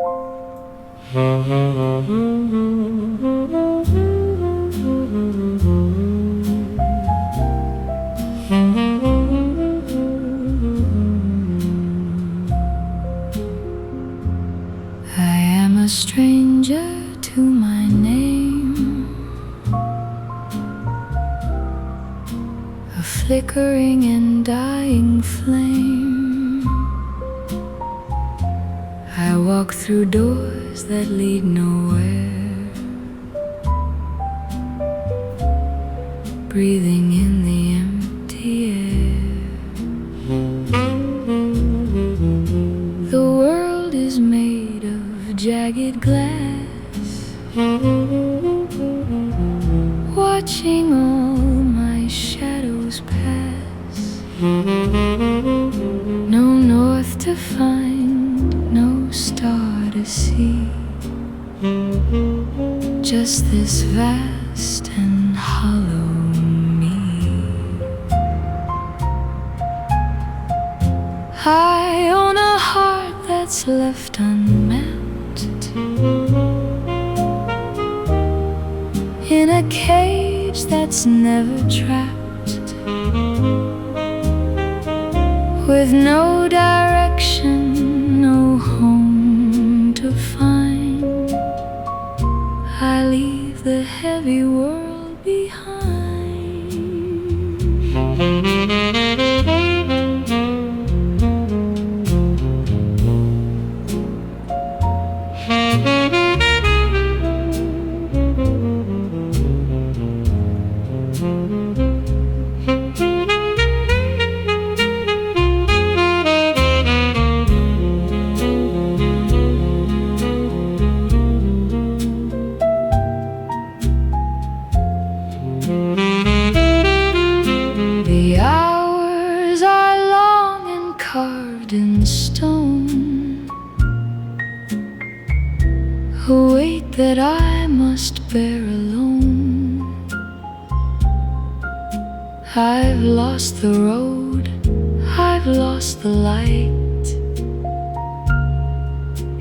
I am a stranger to my name, a flickering and dying flame. I walk through doors that lead nowhere, breathing in the empty air. The world is made of jagged glass, watching all my shadows pass. No north to find, no star to see, just this vast and hollow me. I own a heart that's left unmapped, in a cage that's never trapped, with no direction, no home to find. I leave the heavy world behind. The hours are long and carved in stone, a weight that I must bear alone. I've lost the road, I've lost the light,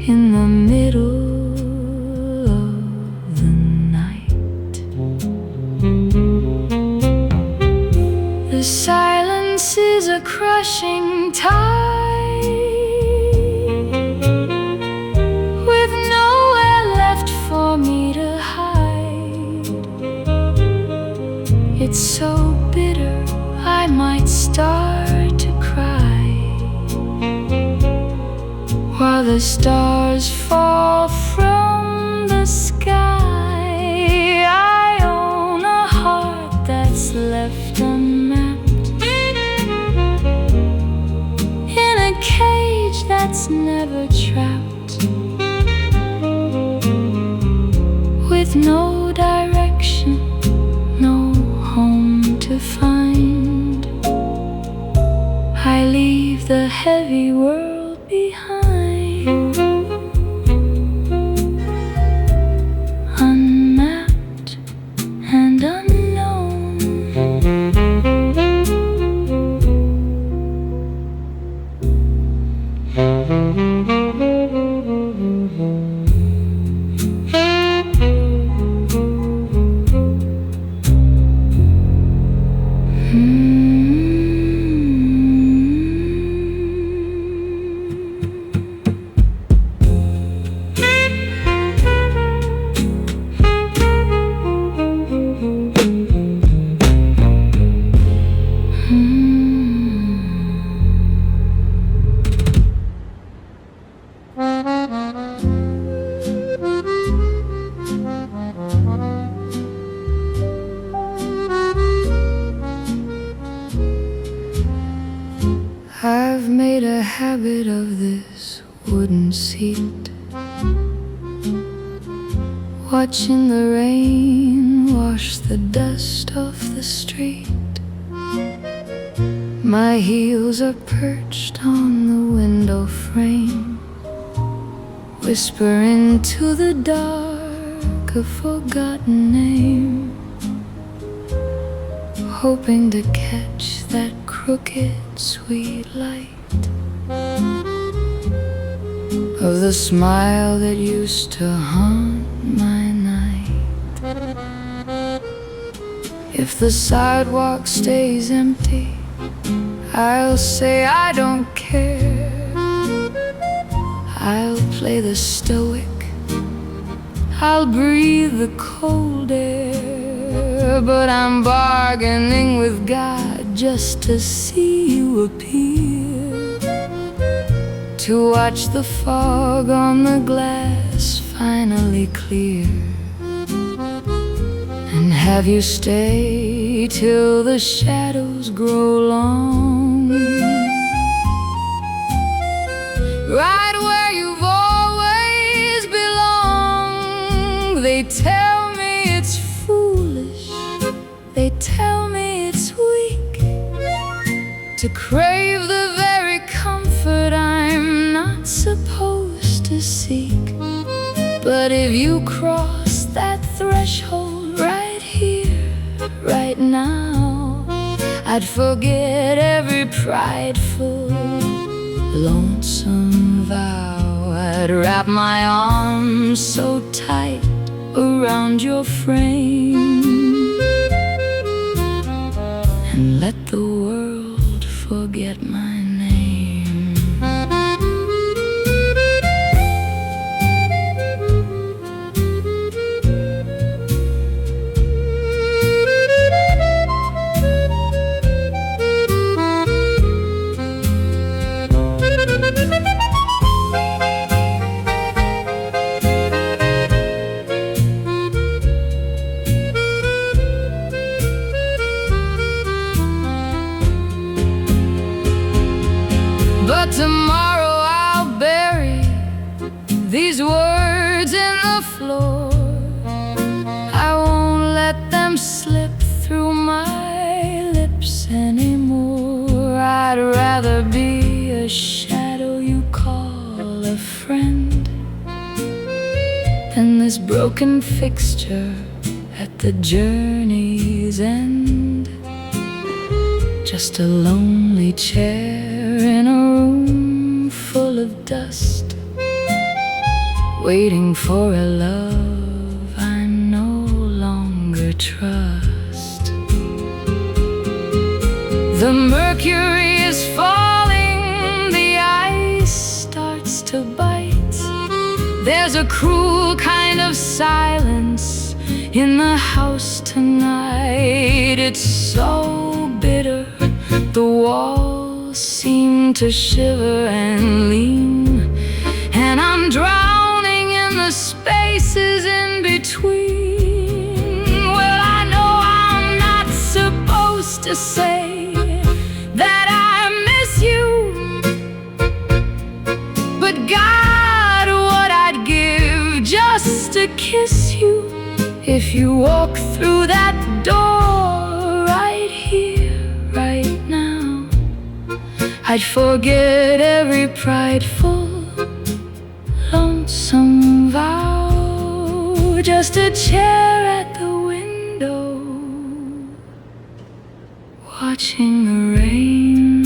in the middle of the night. The silence is a crushing tide, with nowhere left for me to hide. It's so bitter, I might start to cry, while the stars fall from the sky. I own a heart that's left unmapped, in a cage that's never trapped, with no direction, no home to find. I leave the heavy world behind, unmapped and unknown. I've made a habit of this wooden seat, watching the rain wash the dust off the street. My heels are perched on the window frame, whisper into the dark a forgotten name, hoping to catch that crooked sweet light of the smile that used to haunt my night. If the sidewalk stays empty, I'll say I don't care. I'll play the stoic, I'll breathe the cold air, but I'm bargaining with God just to see you appear, to watch the fog on the glass finally clear, and have you stay till the shadows grow long, right where you've always belonged. They tell me it's foolish, they tell me it's weak to crave the very comfort I'm not supposed to seek. But if you cross that threshold right here, right now, I'd forget every prideful, lonesome vow. I'd wrap my arms so tight around your frame and let the world forget my name. But tomorrow I'll bury these words in the floor. I won't let them slip through my lips anymore. I'd rather be a shadow you call a friend than this broken fixture at the journey's end. Just a lonely chair in a room full of dust, waiting for a love I no longer trust. The mercury is falling, the ice starts to bite. There's a cruel kind of silence in the house tonight. It's so bitter, the walls seem to shiver and lean, and I'm drowning in the spaces in between. Well, I know I'm not supposed to say that I miss you, but God, what I'd give just to kiss you. If you walk through that door right here, right now, I'd forget every prideful, lonesome vow. Just a chair at the window, watching the rain,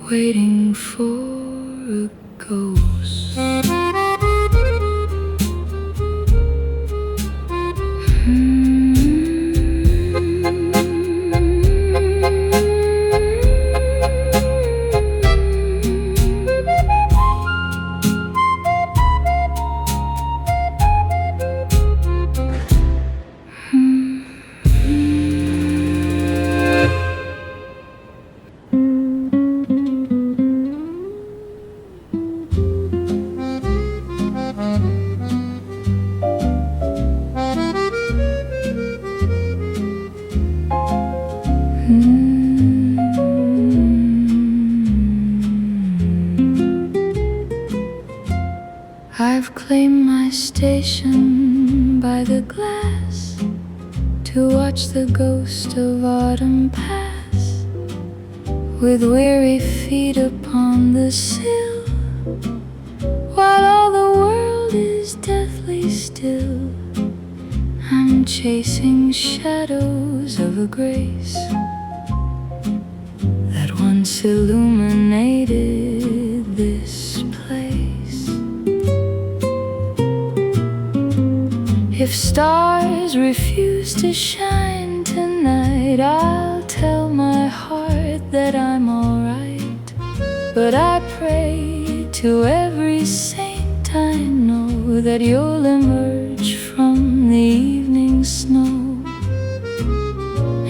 waiting for a ghost. I've claimed my station by the glass to watch the ghost of autumn pass, with weary feet upon the sill, while all the world is deathly still. I'm chasing shadows of a grace that once illuminated this place. If stars refuse to shine tonight, I'll tell my heart that I'm alright. But I pray to every saint I know that you'll emerge from the evening snow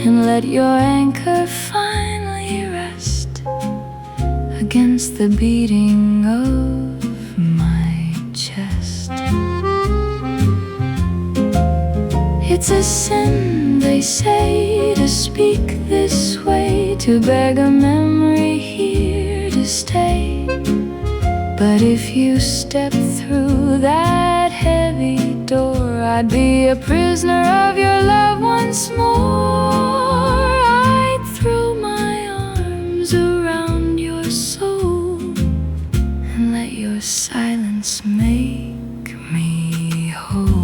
and let your anchor finally rest against the beating of my chest. It's a sin, they say, to speak this way, to beg a memory here to stay. But if you step through that heavy door, I'd be a prisoner of your love once more. I'd throw my arms around your soul and let your silence make me whole.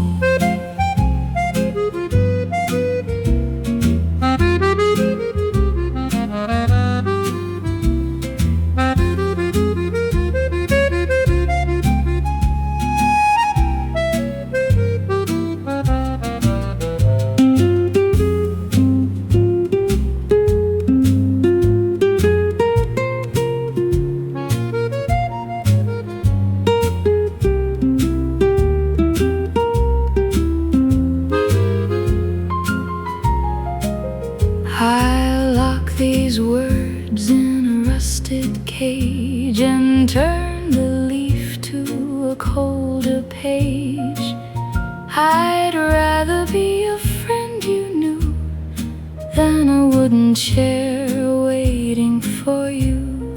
I'll lock these words in a rusted cage and turn the leaf to a colder page. I'd rather be a friend you knew than a wooden chair waiting for you.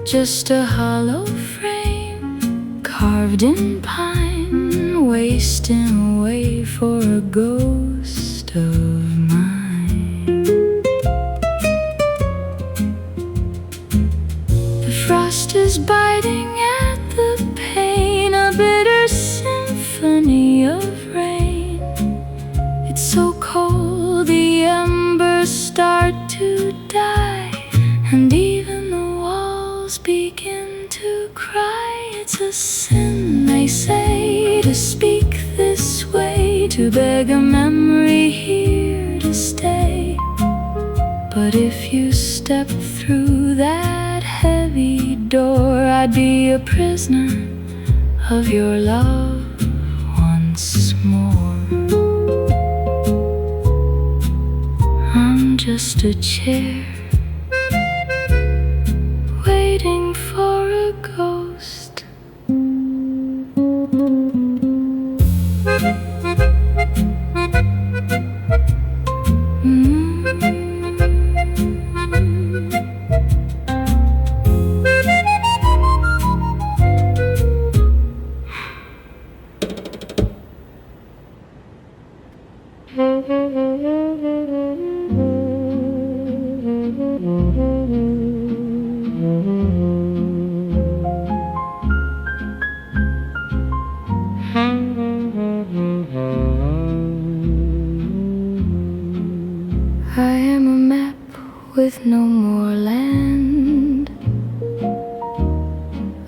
Just a hollow frame carved in pine, wasting away for a ghost of mine. Frost is biting at the pane, a bitter symphony of rain. It's so cold the embers start to die, and even the walls begin to cry. It's a sin, they say, to speak this way, to beg a memory here to stay. But if you step through that heavy door, I'd be a prisoner of your love once more. I'm just a chair waiting for a ghost. I am a map with no more land,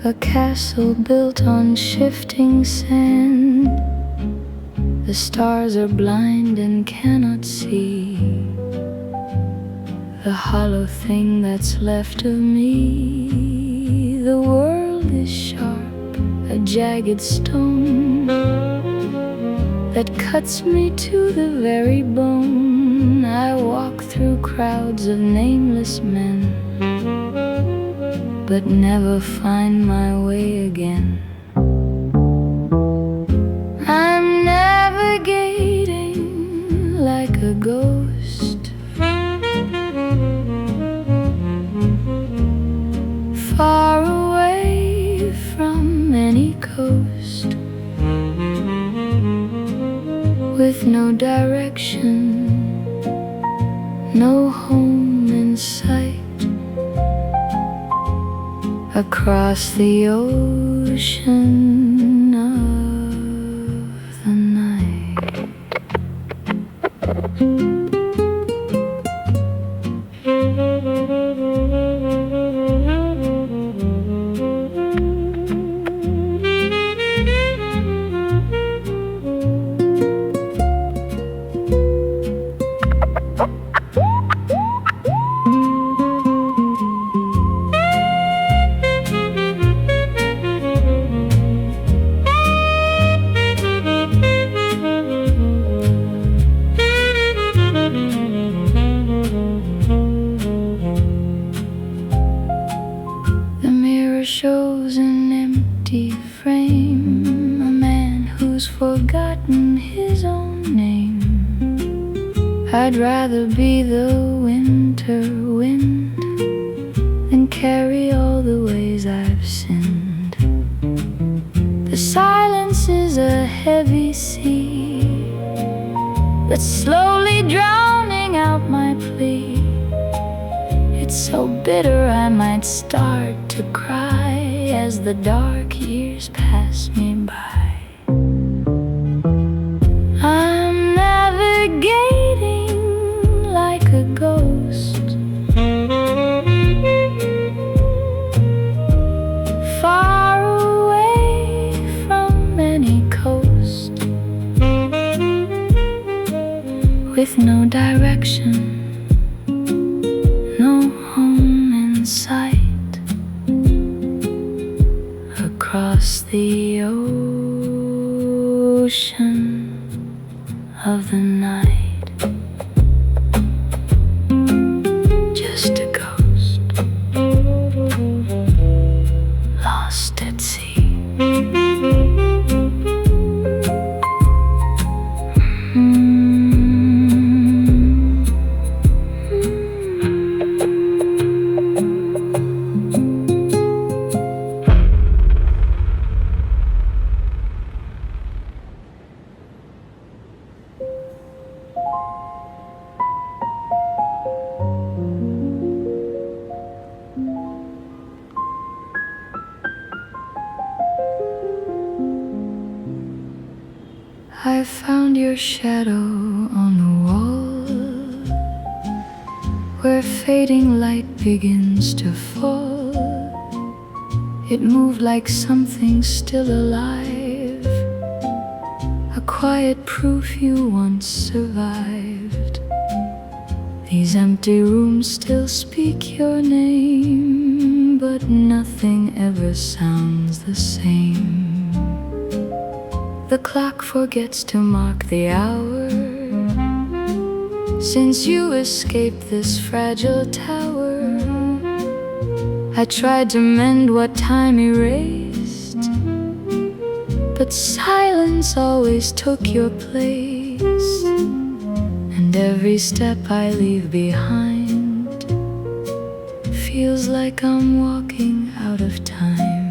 a castle built on shifting sand. The stars are blind and cannot see the hollow thing that's left of me. The world is sharp, a jagged stone that cuts me to the very bone. I walk through crowds of nameless men, but never find my way again. I'm navigating like a ghost, far away from any coast, with no direction, no home in sight, across the ocean of the night. picture shows an empty frame, a man who's forgotten his own name. I'd rather be the winter wind than carry all the ways I've sinned. The silence is a heavy sea that's slowly drowning out my plea. It's so bitter I might start to cry as the dark years pass me by. I'm navigating like a ghost, far away from any coast, with no direction, no home in sight, across the ocean of the night. Just a ghost, lost at sea. I found your shadow on the wall, where fading light begins to fall. It moved like something still alive, a quiet proof you once survived. These empty rooms still speak your name, but nothing ever sounds the same. The clock forgets to mark the hour since you escaped this fragile tower. I tried to mend what time erased, but silence always took your place. And every step I leave behind feels like I'm walking out of time.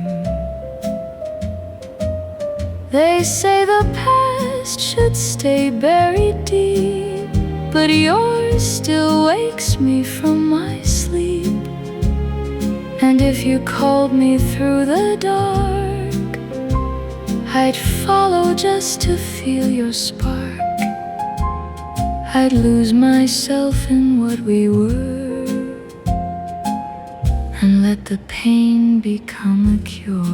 They say the past should stay buried deep, but yours still wakes me from my sleep. And if you called me through the dark, I'd follow just to feel your spark. I'd lose myself in what we were and let the pain become a cure.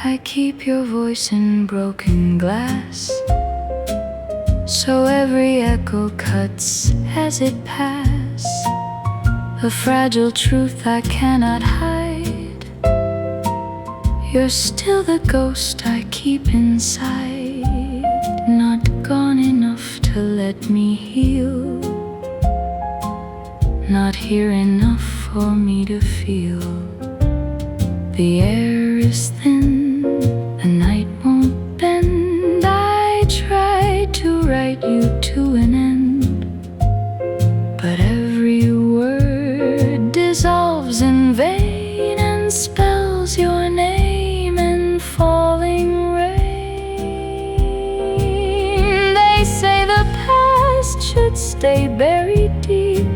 I keep your voice in broken glass, so every echo cuts as it passes. A fragile truth I cannot hide. You're still the ghost I keep inside, not gone enough to let me heal, not here enough for me to feel. The air is thin, the night won't bend. I tried to write you to an end, but every word dissolves in vain and spells your name in falling rain. They say the past should stay buried deep,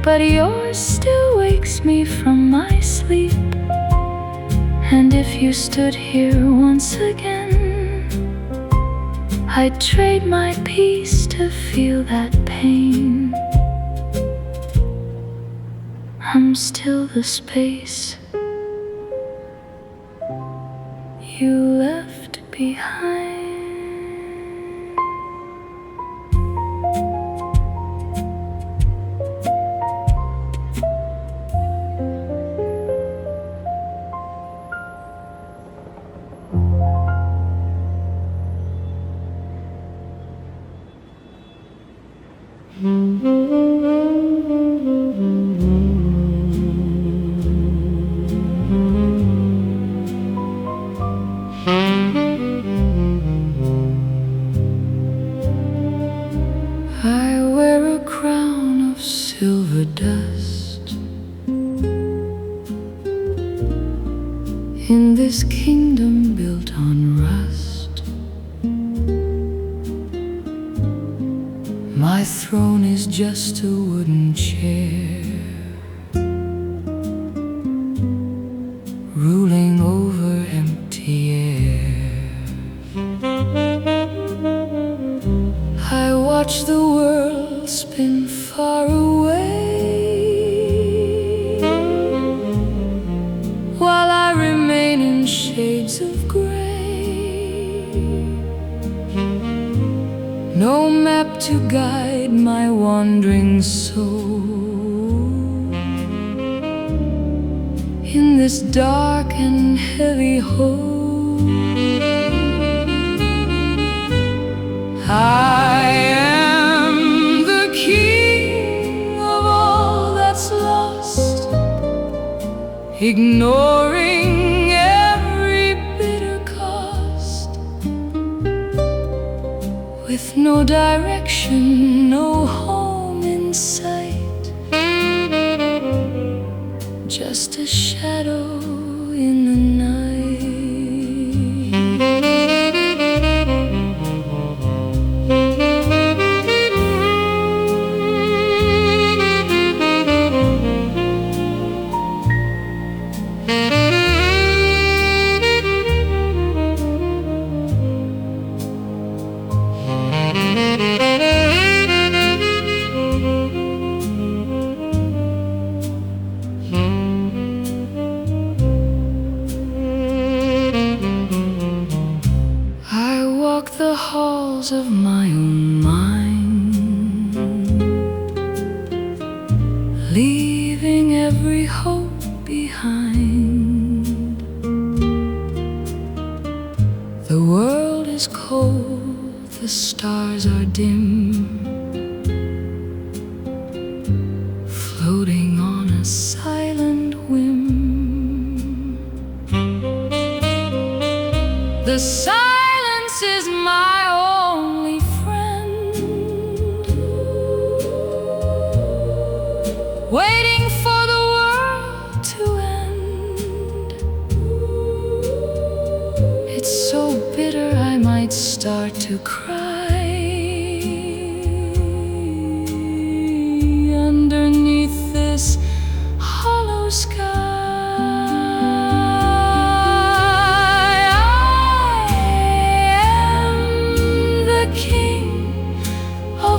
but yours still wakes me from my sleep. And if you stood here once again, I'd trade my peace to feel that pain. I'm still the space you left behind. I wear a crown of silver dust in this kingdom built on rust. My throne is just a wooden chair, ruling over empty air. I watch the world spin far away, while I remain in shades of gray. No map to guide my wandering soul in this dark and heavy hole. I am the king of all that's lost, ignoring every bitter cost. With no direction, no home in sight, just a shadow in the night. The halls of my own mind, leaving every hope behind. The world is cold, the stars are dim, floating on a silent whim. The silence is my only friend, waiting for the world to end. It's so bitter I might start to cry underneath this hollow sky.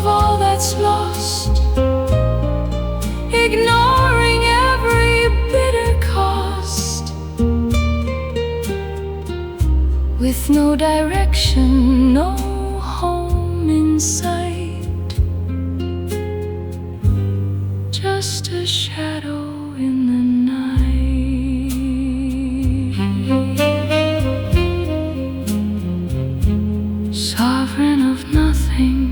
All that's lost, ignoring every bitter cost. With no direction, no home in sight, just a shadow in the night. Sovereign of nothing,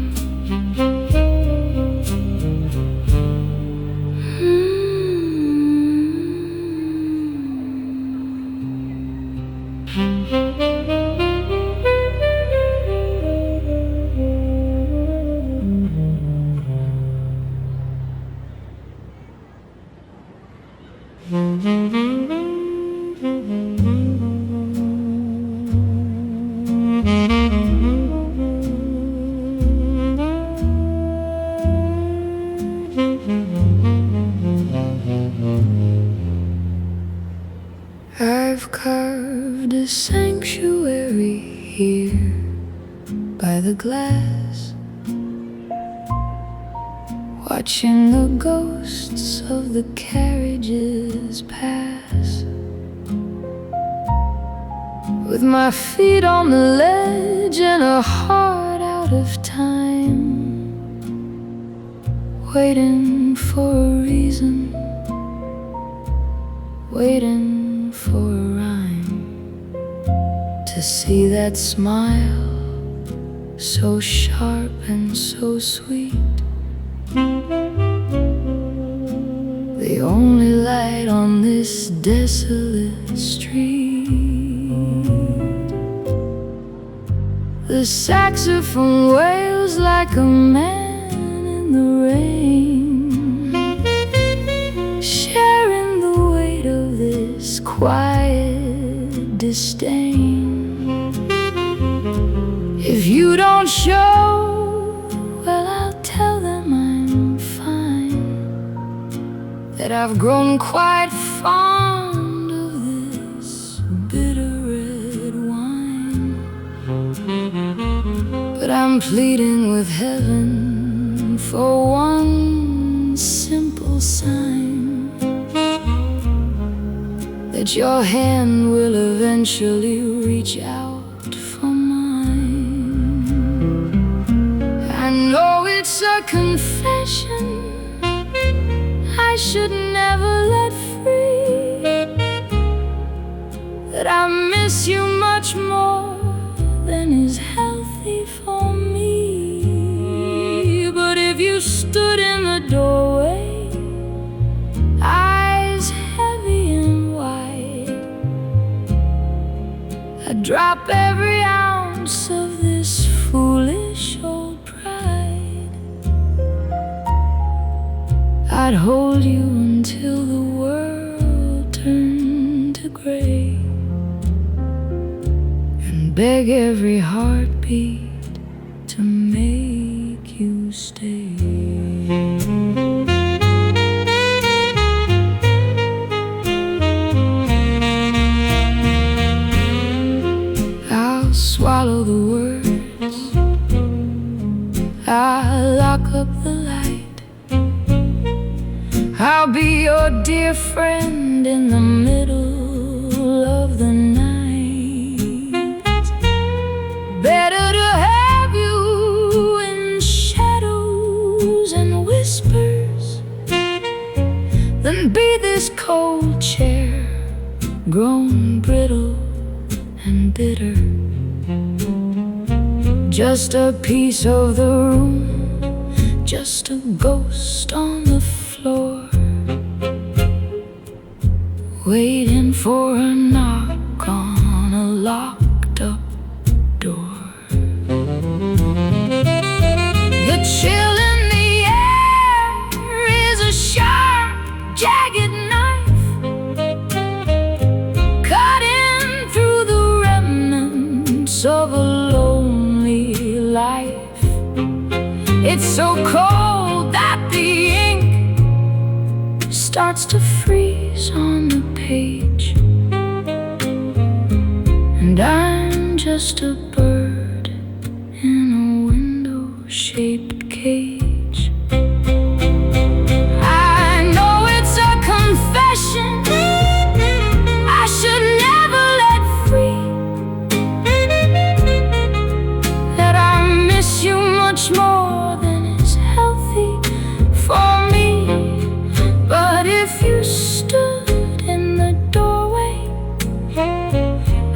I've carved a sanctuary here by the glass, watching the ghosts of the carriage ages pass, with my feet on the ledge and a heart out of time, waiting for a reason, waiting for a rhyme, to see that smile so sharp and so sweet, the only light on this desolate street. The saxophone wails like a man in the rain, sharing the weight of this quiet disdain. If you don't show, well, I'll tell them I'm fine, that I've grown quite fond of this bitter red wine. But I'm pleading with heaven for one simple sign, that your hand will eventually reach out for mine. I know it's a confession I should never let free, that I miss you much more than is healthy for me. But if you stood in the doorway, eyes heavy and wide, I'd drop every ounce of this foolish old pride. I'd hold you until the world turned to gray, and beg every heartbeat to make you stay. I'll swallow the words, I'll lock up the light, I'll be your dear friend in the middle of the night. Better to have you in shadows and whispers than be this cold chair, grown brittle and bitter, just a piece of the room, just a ghost on the floor, waiting for a knock on a locked up door. The chill in the air is a sharp, jagged knife, cutting through the remnants of a lonely life. It's so cold that the ink starts to freeze on the page, and I'm just a bird in a window-shaped cage. I know it's a confession I should never let free, that I miss you much more than is healthy for me. But if you stood in the doorway,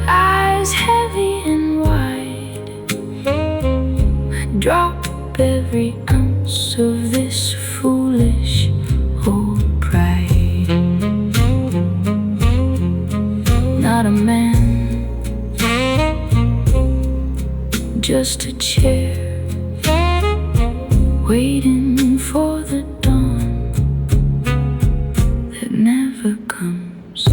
eyes heavy and wide, I'd drop every ounce of this foolish old pride. Not a man, just a chair, waiting for the dawn that never comes.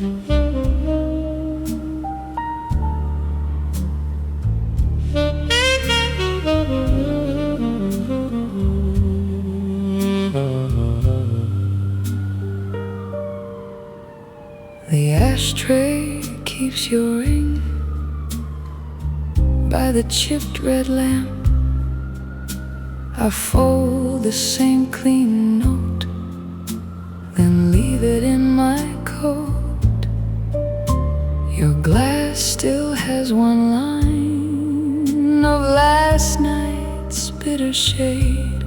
The ashtray keeps your ring by the chipped red lamp. I fold the same clean note, then leave it in my coat. Your glass still has one line of last night's bitter shade.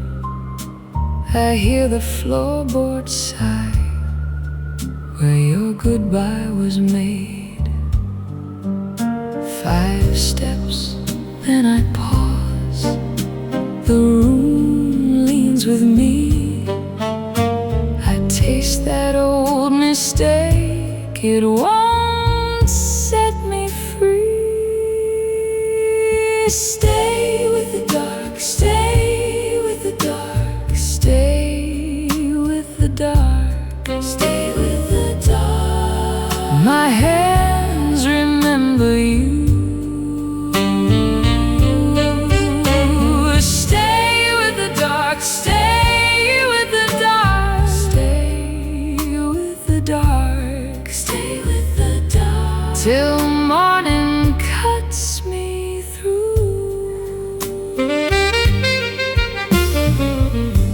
I hear the floorboard sigh where your goodbye was made. 5 steps, then I pause. The room leans with me. I taste that old mistake. It won't set me free. Stay with the dark, stay with the dark, stay with the dark, stay with the dark. My hands remember you. Stay with the dark, stay with the dark, stay with the dark, stay with the dark, till morning cuts me through.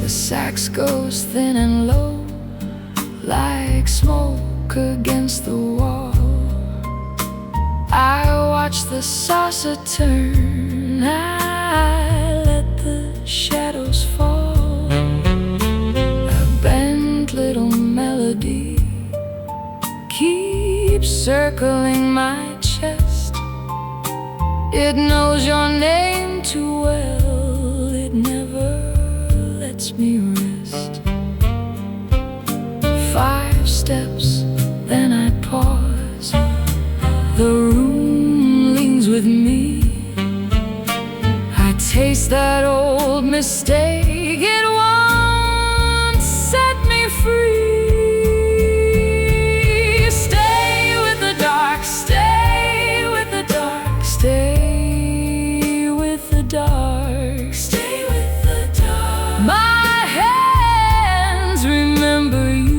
The sax goes thin and low, like smoke against the wall. I watch the saucer turn, I let the shadows fall. A bent little melody keeps circling my chest. It knows your name too well, it never lets me rest. 5 steps, then I pause. The room leans with me. I taste that old mistake. It won't set me free. Stay with the dark, stay with the dark, stay with the dark, stay with the dark. My hands remember you.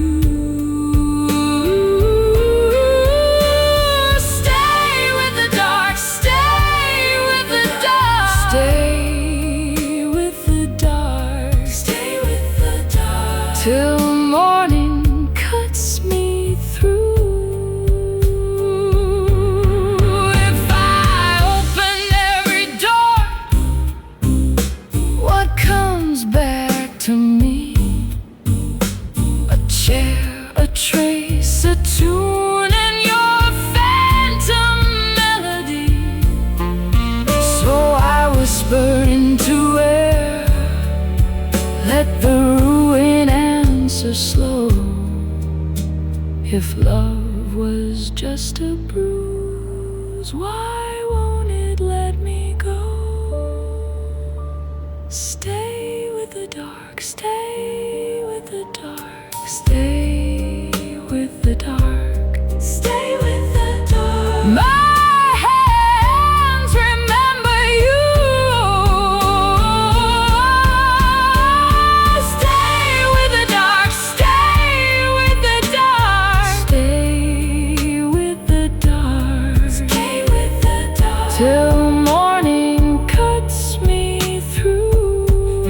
Till morning cuts me through. If I open every door, what comes back to me? A chair, a trace, a tune, and your phantom melody. So I whisper into air, let the ruin answer slow. If love was just a bruise, why won't it let me go? Stay with the dark, stay with the dark, stay with the dark, stay with the dark. My hands remember you. Till morning cuts me through.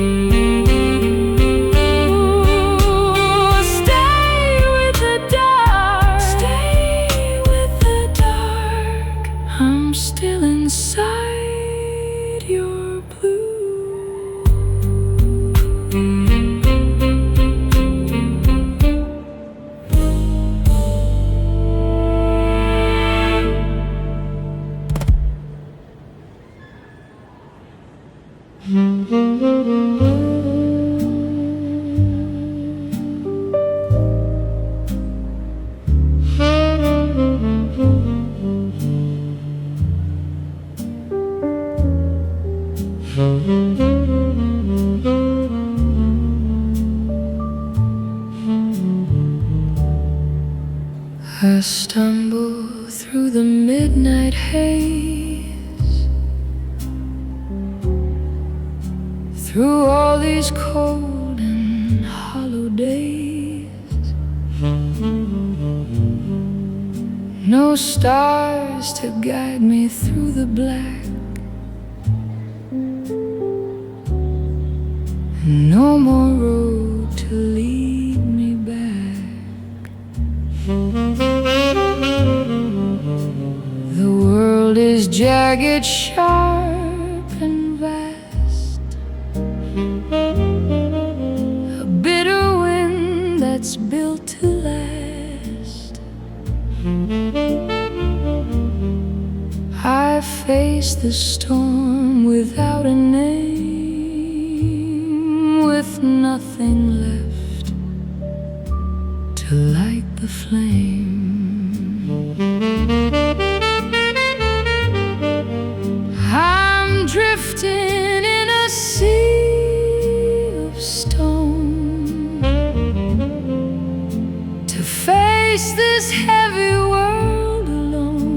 Stay with the dark, stay with the dark. I'm still inside your blue. stumble through the midnight haze, through all these cold and hollow days. No stars to guide me through the black, no more road to lead me back. The world is jagged, sharp and vast, a bitter wind that's built to last. I face the storm without a name, with nothing left to light the flame. I'm drifting in a sea of stone to face this heavy world alone.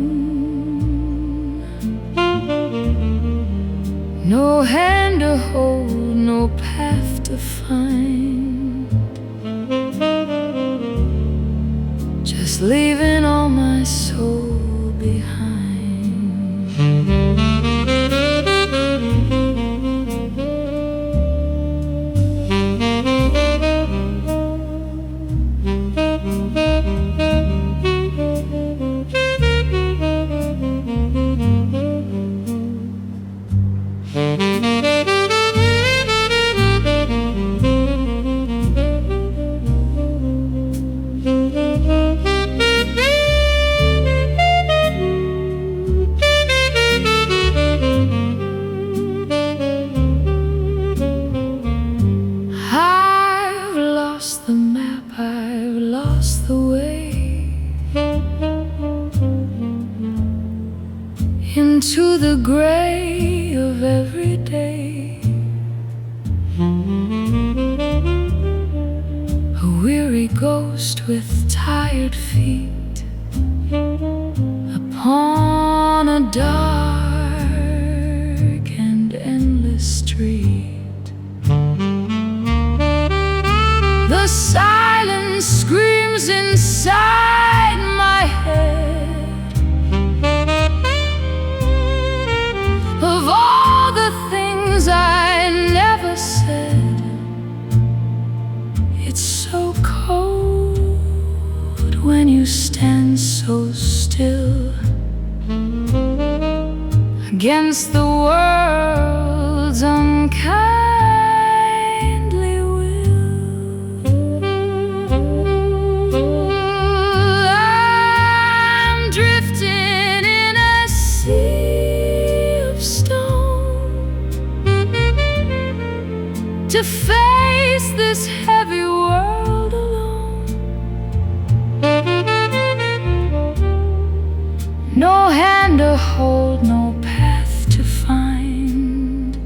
No hand to hold, no path to find, just leaving all my soul behind. I've lost the map, I've lost the way into the gray of every day. A weary ghost with tired feet upon a dark and endless street. The silence screams inside my head of all the things I never said. It's so cold when you stand so still against the world's unkindly will. I'm drifting in a sea of stone to face this heavy world alone. No hand to hold, no path to find,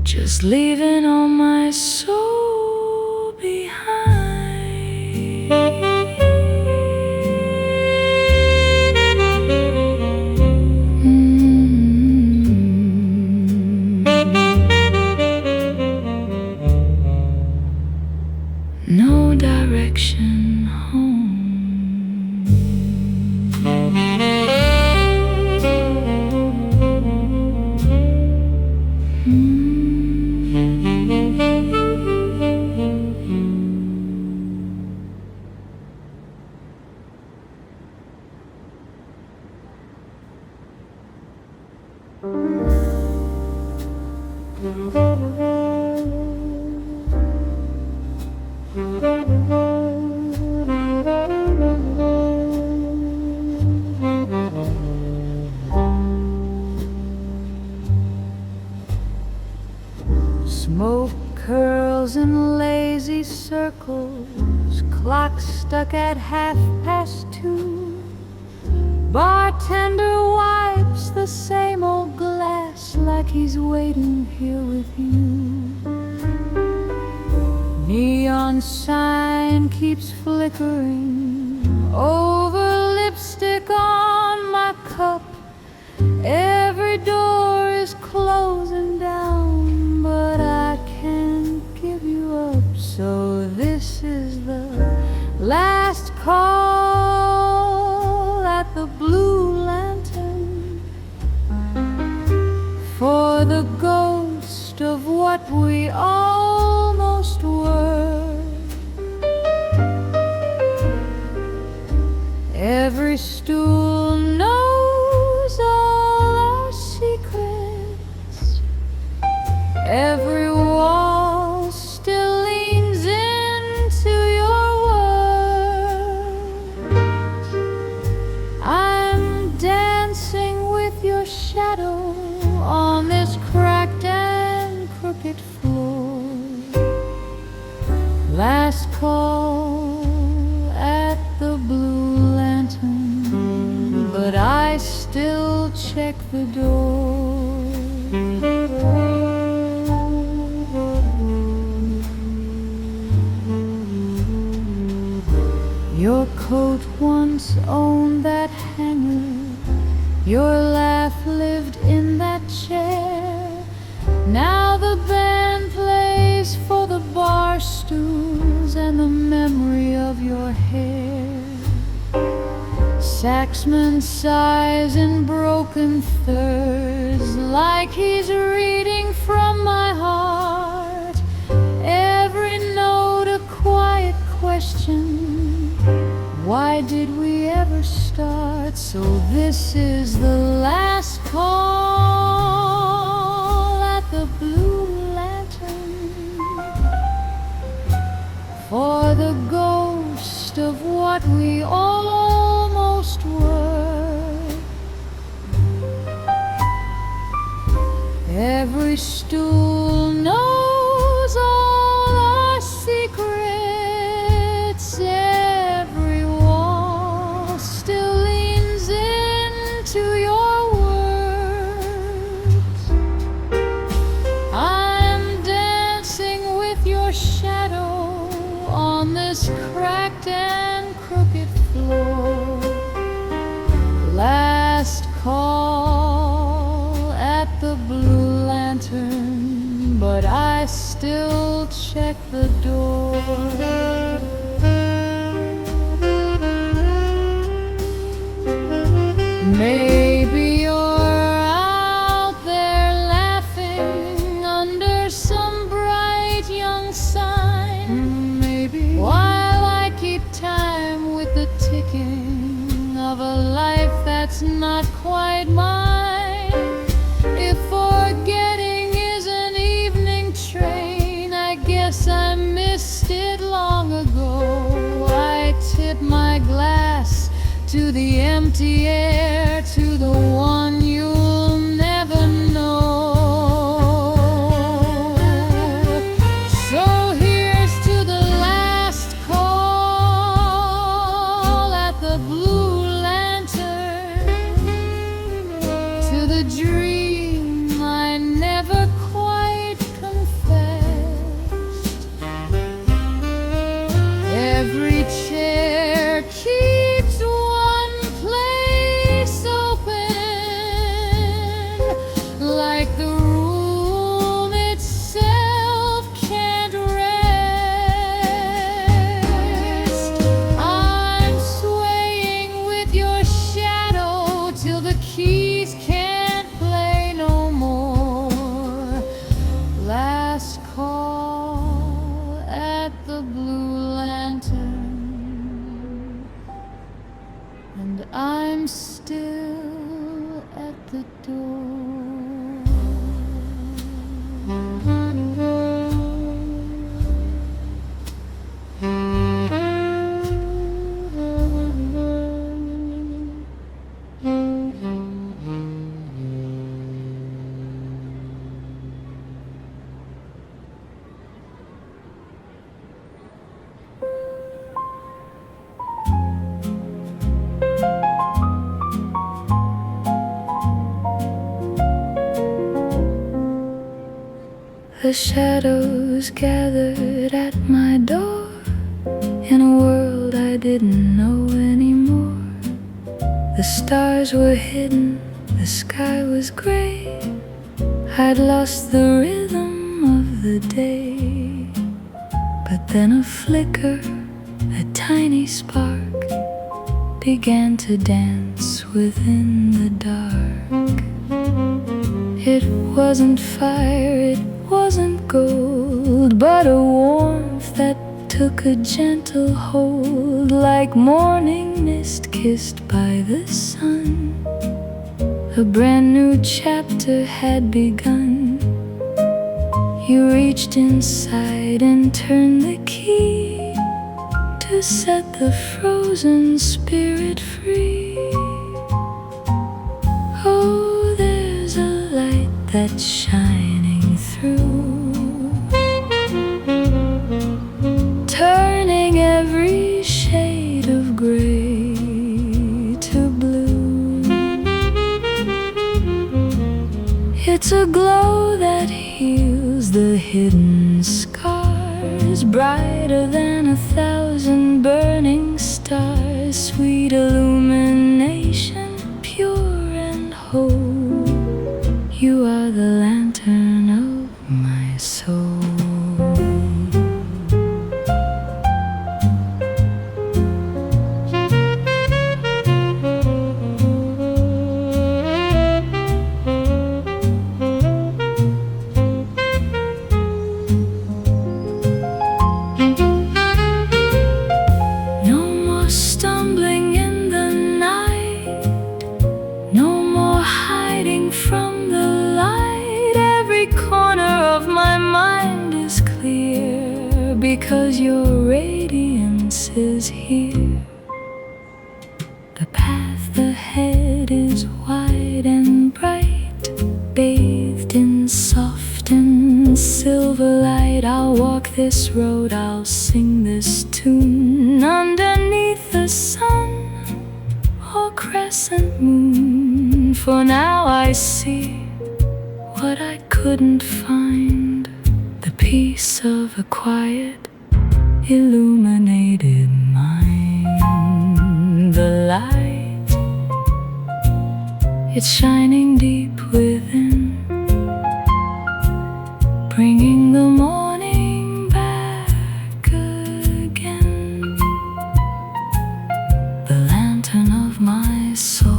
just leaving all my soul behind. No direction home. Smoke curls in lazy circles, clock stuck at 2:30. Bartender wipes the same old glass like he's waiting here with you. Neon sign keeps flickering over lipstick on my cup. Every door is closing down, but I can't give you up. So this is the last call at the Blue Lantern for the ghost of what we almost were. Every stool knows all our secrets. Every wall still leans into your words. I'm dancing with your shadow on this cracked and crooked floor. Last call at the Blue Lantern, but I still check the door. Your coat once owned that hanger, your laugh lived in that chair. Now the band plays for the bar stools and the memory of your hair. Saxman sighs in broken thirds like he's reading from my heart. Every note a quiet question. Why did we ever start? So this is the last call at the Blue Lantern for the ghost of what we almost were. Every stool knows all our secrets. Every wall still leans into your words. I'm dancing with your shadow on this cracked and crooked floor. Last call at the Blue Lantern, but I still check the door. Maybe you're out there laughing under some bright young sign. Maybe while I keep time with the ticking of a life that's not quite mine. If forgetting is an evening train, I guess I missed it long ago. I tip my glass to the empty air, to the one you'll never know. So here's to the last call at the Blue Lantern, to the dream I never quite confessed. Every chair keeps one place open, like the room itself can't rest. I'm swaying with your shadow till the keys can't play no more. Last call at the Blue Lantern, and I'm still at the door. The shadows gathered at my door in a world I didn't know anymore. The stars were hidden, the sky was gray. I'd lost the rhythm of the day. But then a flicker, a tiny spark, began to dance within the dark. It wasn't fire, it wasn't gold, but a warmth that took a gentle hold, like morning mist kissed by the sun. A brand new chapter had begun. You reached inside and turned the key to set the frozen spirit free. Oh, there's a light that's shining through, turning every shade of gray to blue. It's a glow that heals the hidden scars, brighter than 1,000 burning stars. Sweet illumination, pure and whole. You are the lantern of my soul. Stumbling in the night, no more hiding from the light. Every corner of my mind is clear, because your radiance is here. The path ahead is wide and bright, bathed in soft and silver light. I'll walk this road, I'll sing this tune underneath the sun or crescent moon. For now I see what I couldn't find, the peace of a quiet, illuminated mind. The light, it's shining deep within, bringing the morning back again. The lantern of my soul.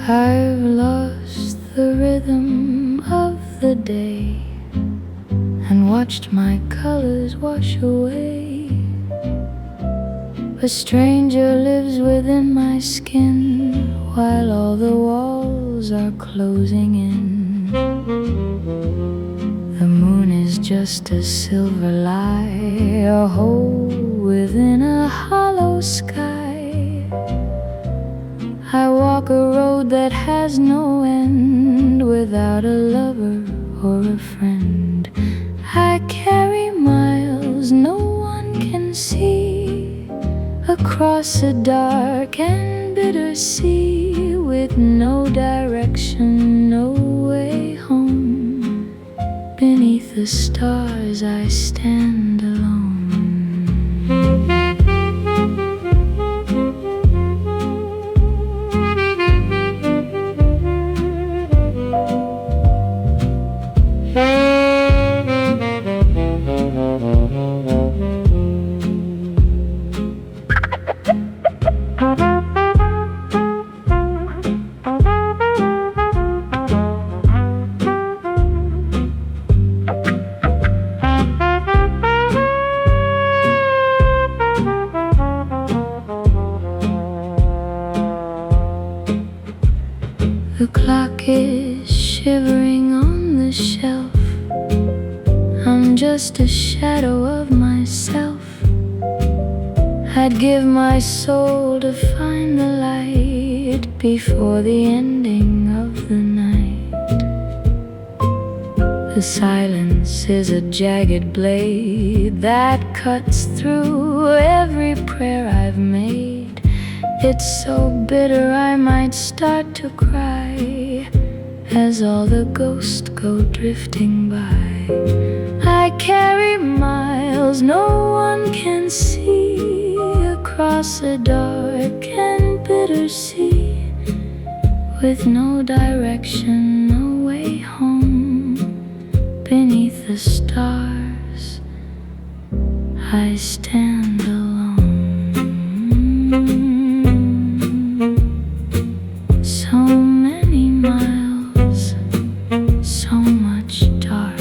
I've lost the rhythm of the day and watched my colors wash away. A stranger lives within my skin while all the walls are closing in. The moon is just a silver lie, a hole within a hollow sky. I walk a road that has no end, without a lover or a friend. I carry miles no one can see, across a dark and bitter sea, with no direction, no way home. Beneath the stars I stand alone. shivering on the shelf. I'm just a shadow of myself. I'd give my soul to find the light before the ending of the night. The silence is a jagged blade that cuts through every prayer I've made. It's so bitter I might start to cry as all the ghosts go drifting by. I carry miles no one can see across a dark and bitter sea, with no direction, no way home. Beneath the stars I stand alone. So many miles, so much dark.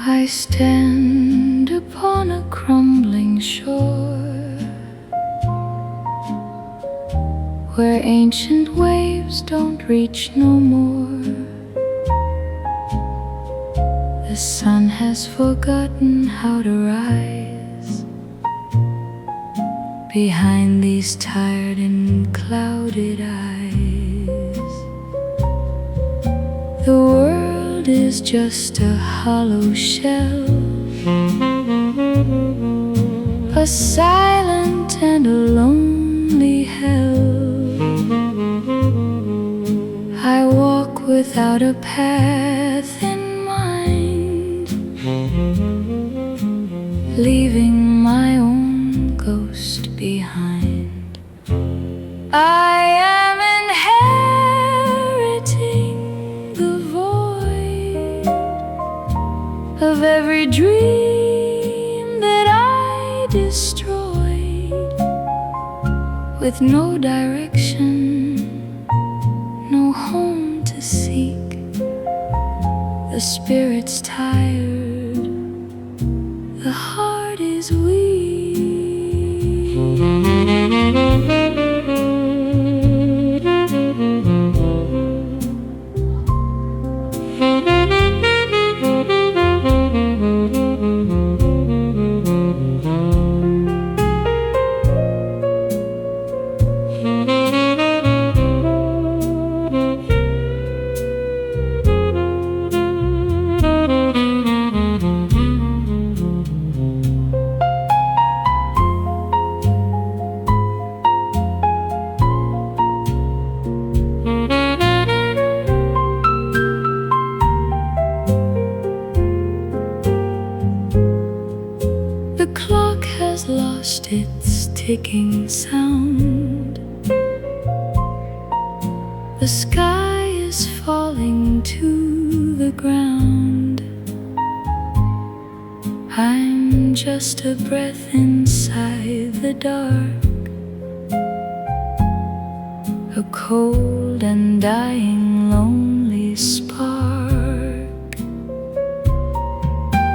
I stand upon a crumbling shore, where ancient waves don't reach no more. The sun has forgotten how to rise behind these tired and clouded eyes. The world is just a hollow shell, a silent and a lonely hell. I walk without a path in mind, leaving my own ghost behind. I am inheriting the void of every dream that I destroyed, with no direction, no home to seek. The spirit's tired, the heart is weak. The clock has lost its ticking sound. The sky is falling to the ground. I'm just a breath inside the dark, a cold and dying lonely spark.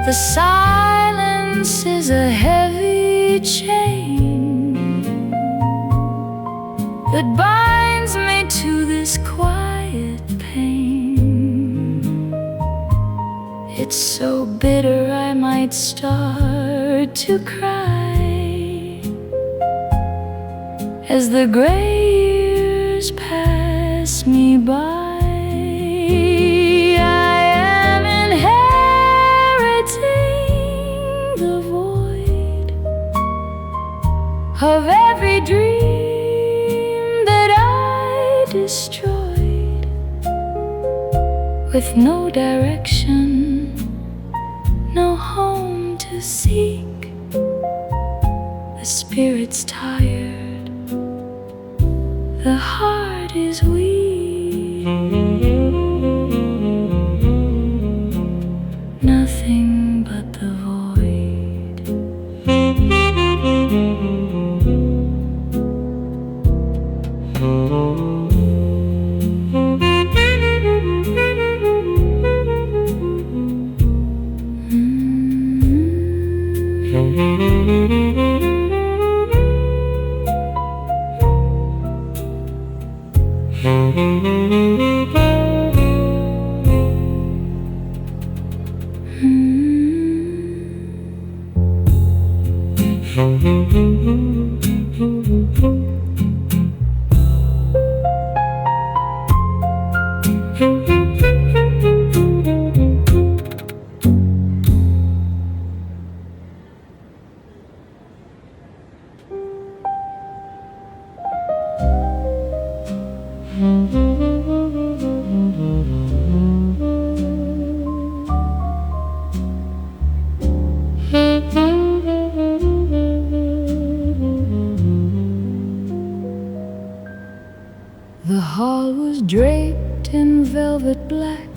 The silence is a heavy chain that binds me to this quiet pain. It's so bitter I might start to cry as the gray years pass me by. Of every dream that I destroyed, with no direction, no home to seek. The spirit's tired, the heart is weak. Nothing but the void. The hall was draped in velvet black,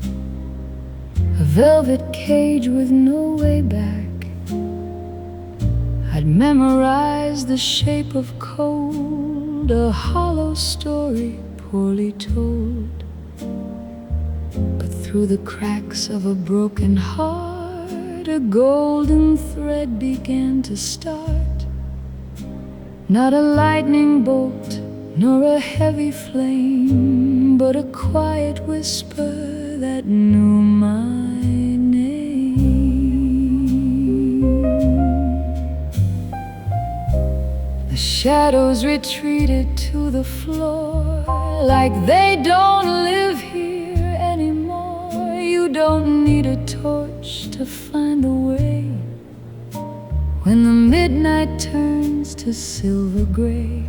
a velvet cage with no way back. I'd memorized the shape of cold, a hollow story poorly told. But through the cracks of a broken heart, a golden thread began to start. Not a lightning bolt, nor a heavy flame, but a quiet whisper that knew my name. The shadows retreated to the floor, like they don't live here anymore. You don't need a torch to find the way when the midnight turns to silver gray.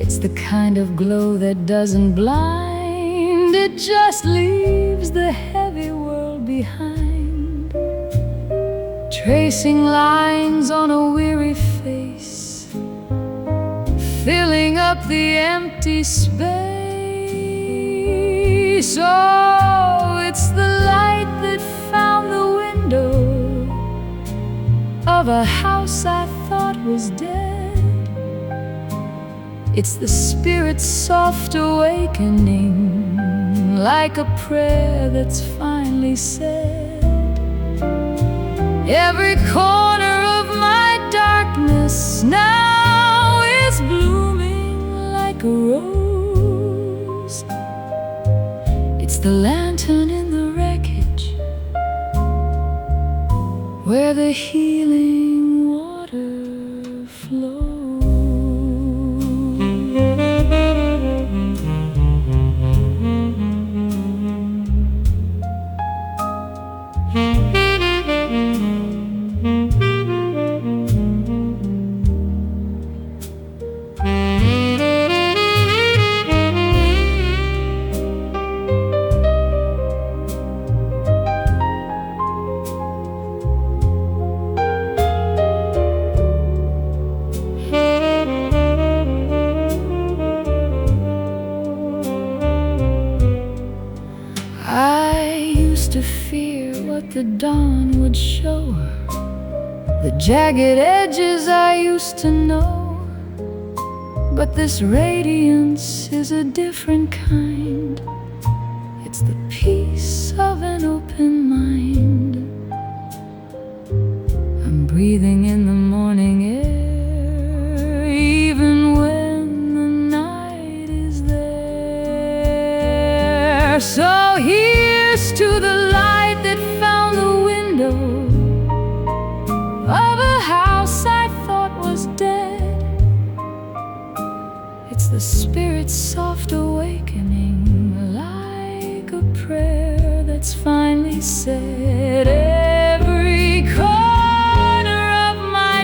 It's the kind of glow that doesn't blind, it just leaves the heavy world behind, tracing lines on a weary face, filling up the empty space. Oh, it's the light that found the window of a house I thought was dead. It's the spirit's soft awakening, like a prayer that's finally said. Every corner of my darkness now is blooming like a rose. It's the lantern in the wreckage where the healing water flows. To fear what the dawn would show her, the jagged edges I used to know. But this radiance is a different kind. It's the peace of an open mind. I'm breathing in the morning air, even when the night is there. So here's to the light that found the window of a house I thought was dead. It's the spirit's soft awakening, like a prayer that's finally said. Every corner of my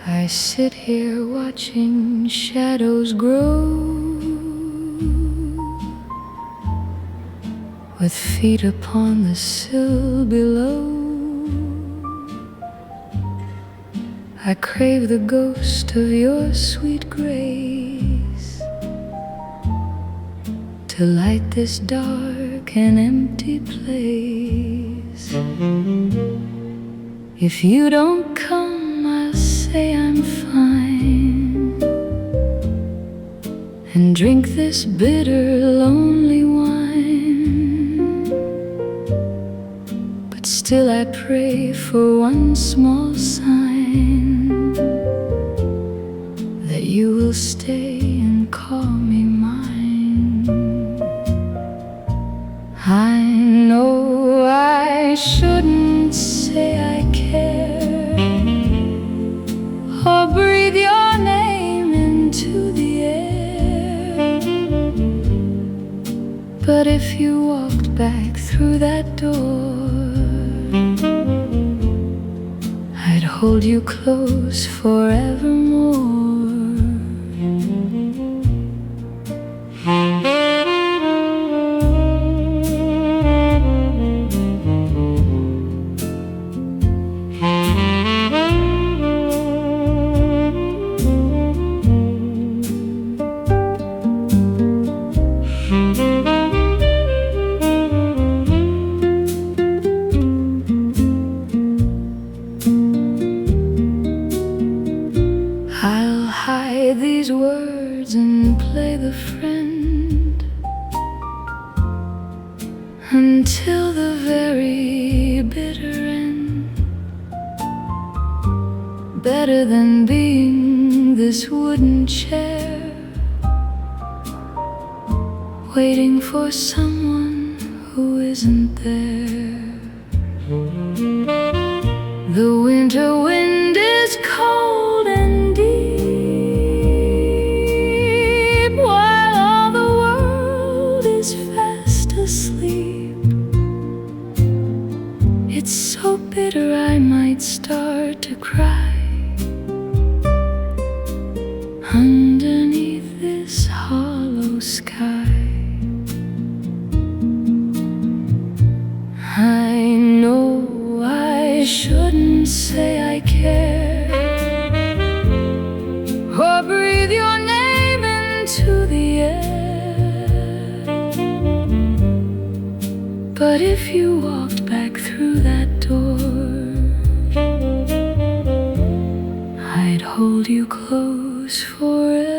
I sit here watching shadows grow, with feet upon the sill below. I crave the ghost of your sweet grace to light this dark and empty place. If you don't come, I'll say I'm fine, and drink this bitter, lonely wine. But still I pray for one small sign, that you will stay and call me mine. I know I shouldn't say I care, or breathe your name into the air. But if you walked back through that door, I'd hold you close forevermore. I'll hide these words and play the friend until the very bitter end. Better than being this wooden chair, waiting for someone who isn't there. The winter wind is cold and deep, while all the world is fast asleep. It's so bitter I might start to cry underneath this hollow sky. I know I shouldn't say I care, or breathe your name into the air. But if you walked back through that door, I'd hold you close forever.